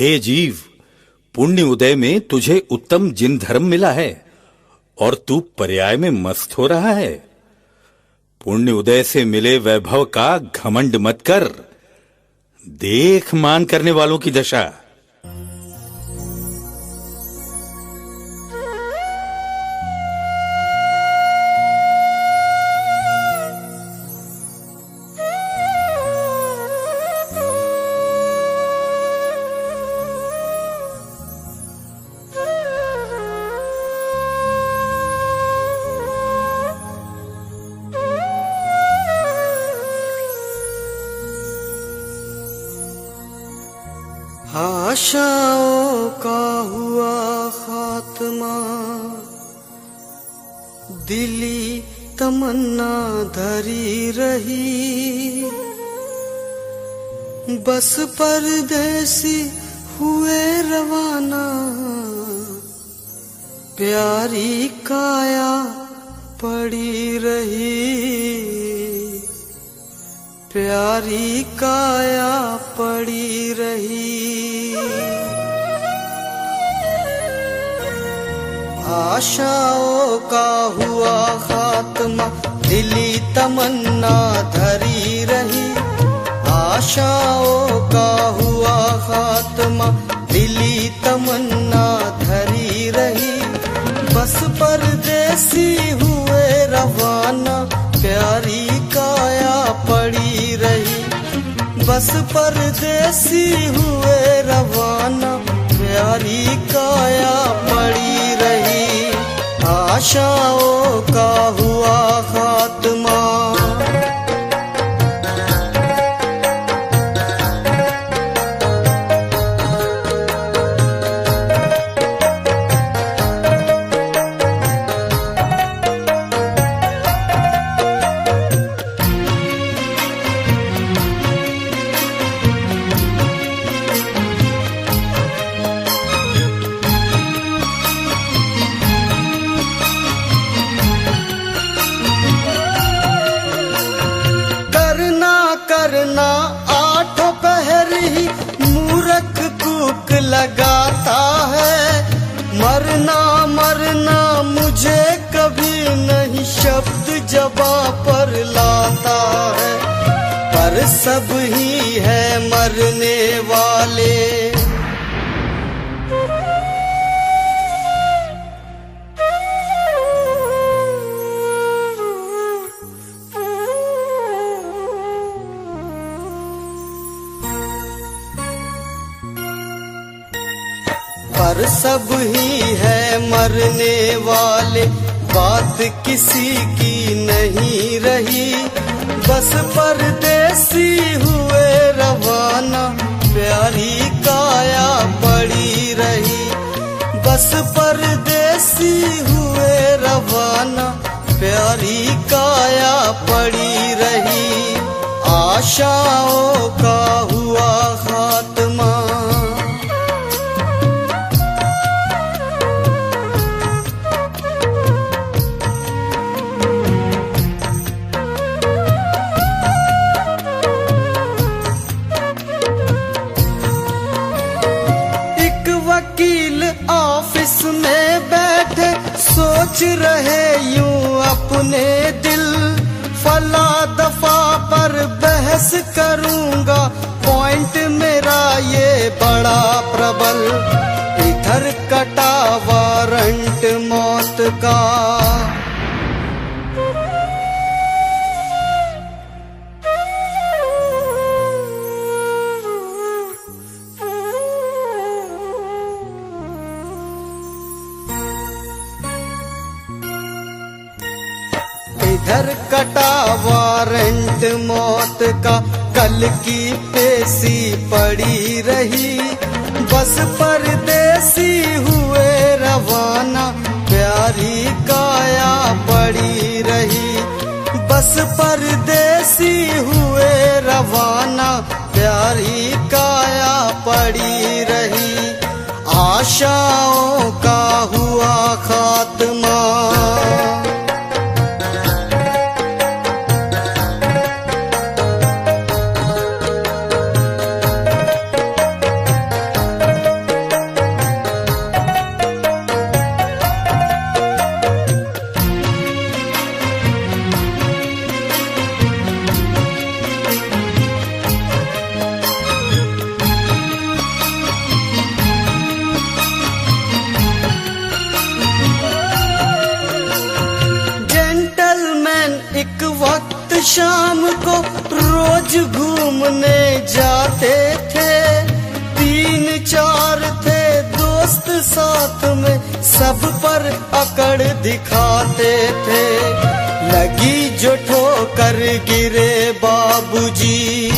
हे जीव, पुण्य उदय में तुझे उत्तम जिन धर्म मिला है और तू पर्याय में मस्त हो रहा है। पुण्य उदय से मिले वैभव का घमंड मत कर, देख मान करने वालों की दशा। आशाओं का हुआ खात्मा, दिली तमन्ना धरी रही, बस परदेसी हुए रवाना, प्यारी काया पड़ी रही, प्यारी काया पड़ी रही। आशाओं का हुआ खात्मा, दिली तमन्ना धरी रही, आशाओं का हुआ खात्मा, दिली तमन्ना धरी रही, बस परदेसी हुए रवाना, प्यारी काया पड़ी रही, बस परदेसी हुए रवाना, प्यारी काया पड़ी रही। आशाओं का हुआ खात्मा। करना आठों पहर ही मूर्ख कूक लगाता है, मरना मरना मुझे कभी नहीं शब्द जबा पर लाता है, पर सब ही है मरने वाले, पर सब ही है मरने वाले, बात किसी की नहीं रही, बस परदेसी हुए रवाना, प्यारी काया पड़ी रही, बस परदेसी हुए रवाना, प्यारी काया पड़ी रही। आशाओं का हुआ खात्मा। वकील ऑफिस में बैठे सोच रहे यूं अपने दिल, फला दफा पर बहस करूंगा, पॉइंट मेरा ये बड़ा प्रबल, इधर कटा वारंट मौत का, इधर कटा वारंट मौत का, कल की पेशी पड़ी रही, बस परदेसी हुए रवाना, प्यारी काया पड़ी रही, बस परदेसी हुए रवाना, प्यारी काया पड़ी रही। आशाओं का हुआ खात्मा। रोज घूमने जाते थे, 3-4 थे दोस्त साथ में, सब पर अकड़ दिखाते थे। लगी जो ठोकर गिरे बाबूजी,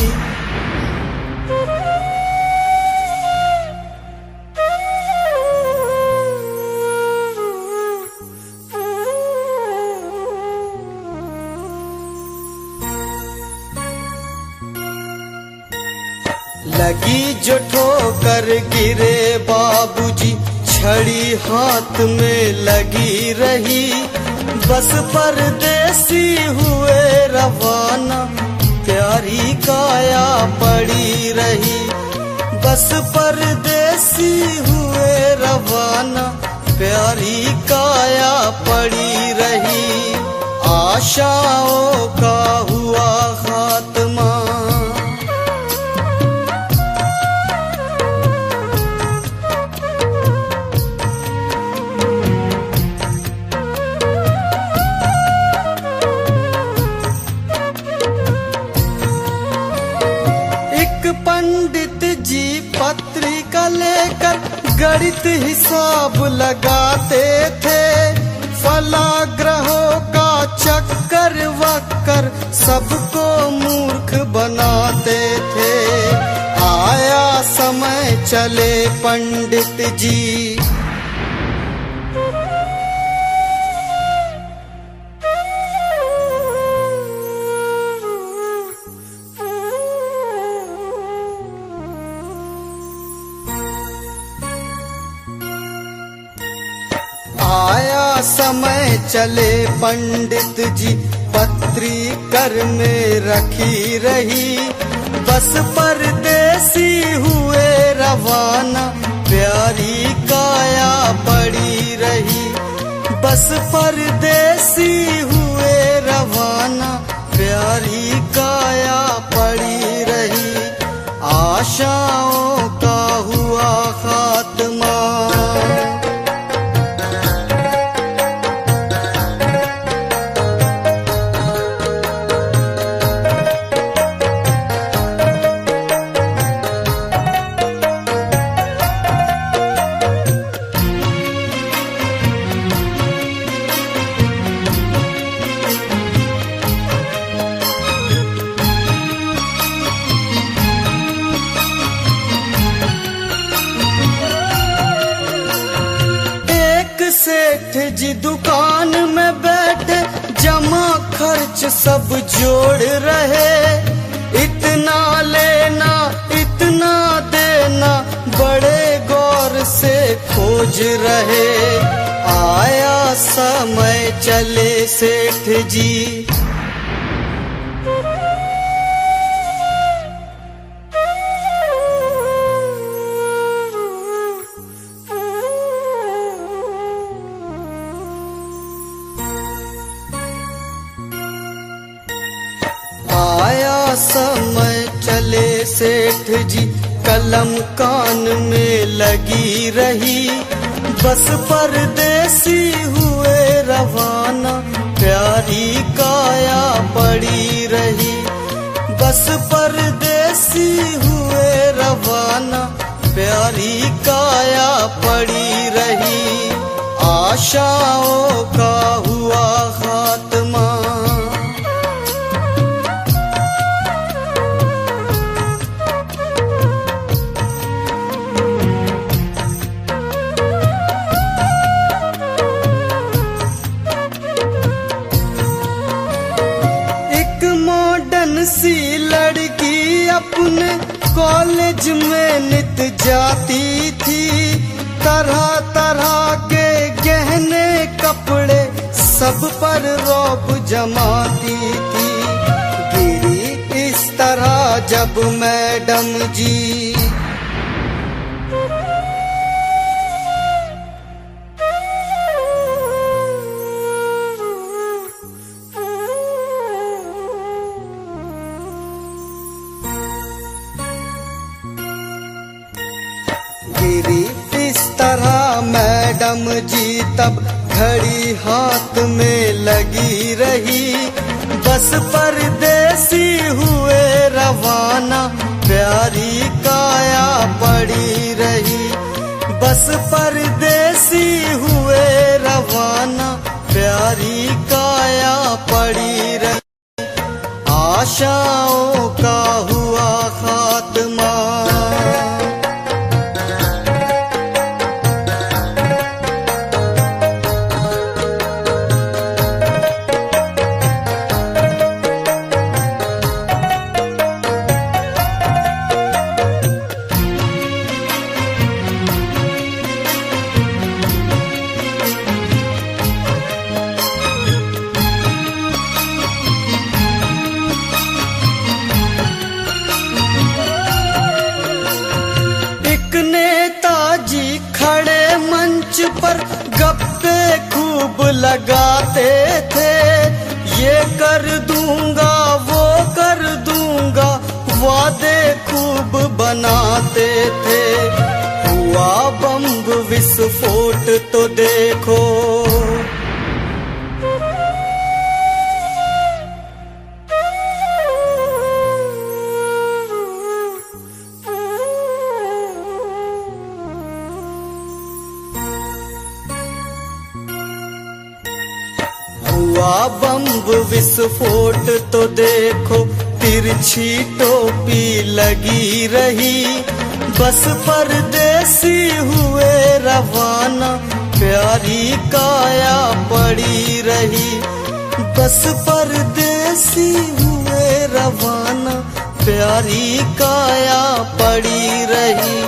लगी जो ठोकर गिरे बाबूजी, छड़ी हाथ में लगी रही। बस परदेसी हुए रवाना, प्यारी काया पड़ी रही। बस परदेसी हुए रवाना, प्यारी काया पड़ी रही। आशाओं का हुआ खात्मा, पंडित जी पत्रिका लेकर गणित हिसाब लगाते थे। फलाग्रहों का चक्कर वक्कर सबको मूर्ख बनाते थे। आया समय चले पंडित जी, आया समय चले पंडित जी, पत्रिकर में रखी रही। बस परदेसी हुए रवाना, प्यारी काया पड़ी रही। बस परदेसी हुए रवाना, प्यारी काया पड़ी रही। आशाओं का हुआ खात्मा, सेठ जी दुकान में बैठे, जमा खर्च सब जोड़ रहे। इतना लेना इतना देना, बड़े गौर से खोज रहे। आया समय चले सेठ जी, आया समय चले सेठ जी, कलम कान में लगी रही। बस परदेसी हुए रवाना, प्यारी काया पड़ी रही। बस परदेसी हुए रवाना, प्यारी काया पड़ी रही। आशाओं का हुआ खात्मा, सी लड़की अपने कॉलेज में नित जाती थी। तरह तरह के गहने कपड़े सब पर रौब जमाती थी। गिरी इस तरह जब मैडम जी, गिरी इस तरह मैडम जी, तब घड़ी हाथ में लगी रही। बस परदेसी हुए रवाना, प्यारी काया पड़ी रही। बस परदेसी हुए रवाना, प्यारी काया पड़ी रही। आशाओं का हुआ खात्मा, खड़े मंच पर गप्पे खूब लगाते थे। ये कर दूंगा वो कर दूंगा, वादे खूब बनाते थे। हुआ बम्ब विस्फोट तो देखो, हुआ बम्ब विस्फोट तो देखो, तिरछी टोपी लगी रही। बस परदेसी हुए रवाना, प्यारी काया पड़ी रही। बस परदेसी हुए रवाना, प्यारी काया पड़ी रही।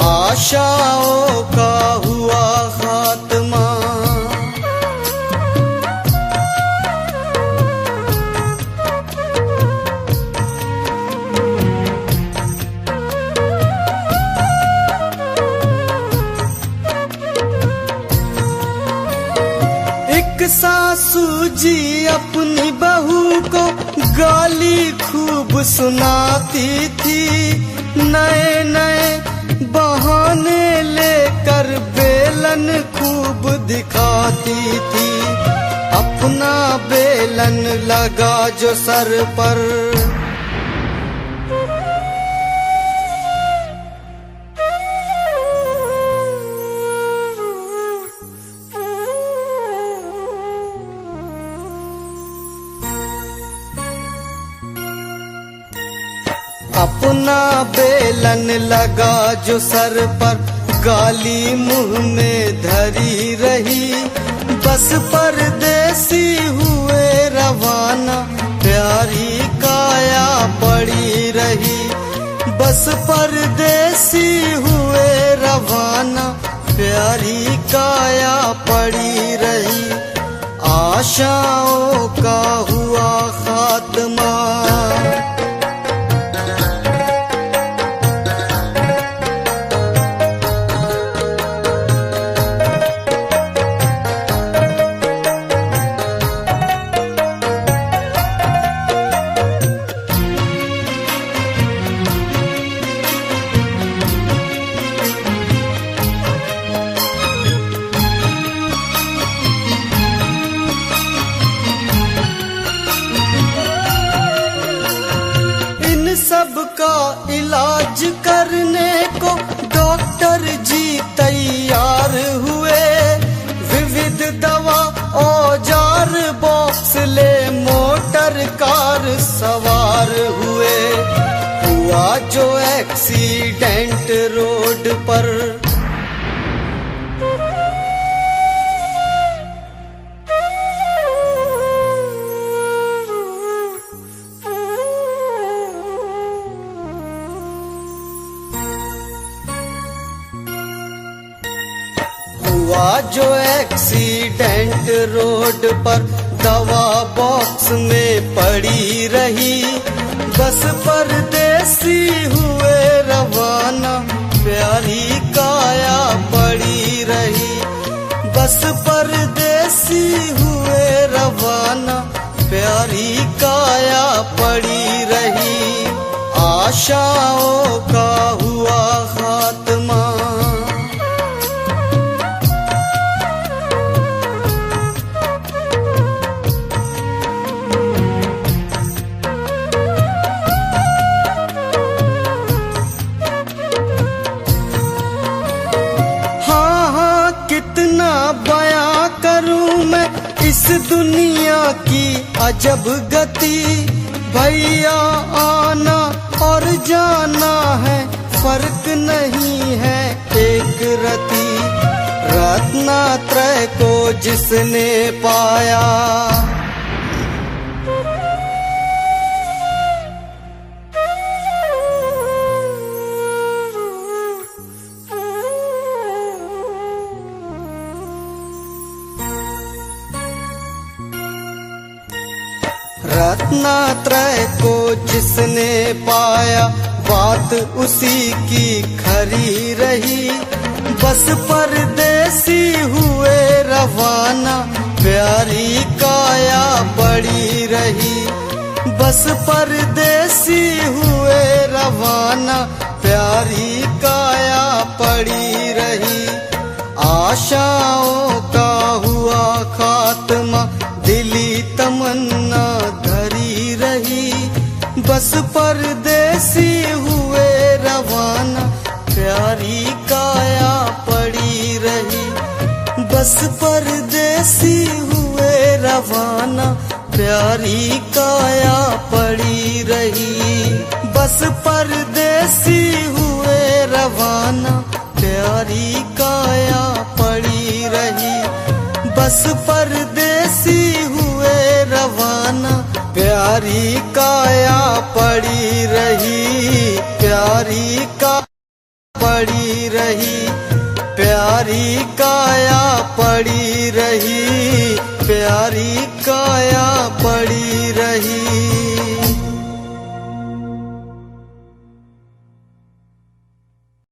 आशाओं का हुआ खात्मा, सासू जी अपनी बहू को गाली खूब सुनाती थी। नए नए बहाने लेकर बेलन खूब दिखाती थी। अपना बेलन लगा जो सर पर, अपना बेलन लगा जो सर पर, गाली मुंह में धरी रही। बस परदेसी हुए रवाना, प्यारी काया पड़ी रही। बस परदेसी हुए रवाना, प्यारी काया पड़ी रही। आशाओं का हुआ खात्मा, सबका इलाज करने को डॉक्टर जी तैयार हुए। विविध दवा औजार बॉक्स ले मोटर कार सवार हुए। हुआ जो एक्सीडेंट रोड पर, हुआ जो एक्सीडेंट रोड पर, दवा बॉक्स में पड़ी रही। बस परदेसी हुए रवाना, प्यारी काया पड़ी रही। बस परदेसी हुए रवाना, प्यारी काया पड़ी रही। आशाओं का हुआ खात्मा, बयां करूं मैं इस दुनिया की अजब गति। भैया आना और जाना है, फर्क नहीं है एक रति। रत्नात्रय को जिसने पाया, रत्नात्रय को जिसने पाया, बात उसी की खरी रही। बस परदेसी हुए रवाना, प्यारी काया पड़ी रही। बस परदेसी हुए रवाना, प्यारी काया पड़ी रही। आशाओं का हुआ खात्मा, दिली तमन्ना धरी रही। बस परदेसी हुए रवाना, प्यारी काया पड़ी रही। बस परदेसी हुए रवाना, प्यारी काया पड़ी रही। बस परदेसी हुए रवाना, प्यारी काया पड़ी रही। बस परदेसी हुए रवाना, प्यारी काया पड़ी रही। प्यारी का पड़ी रही, प्यारी काया पड़ी रही। प्यारी काया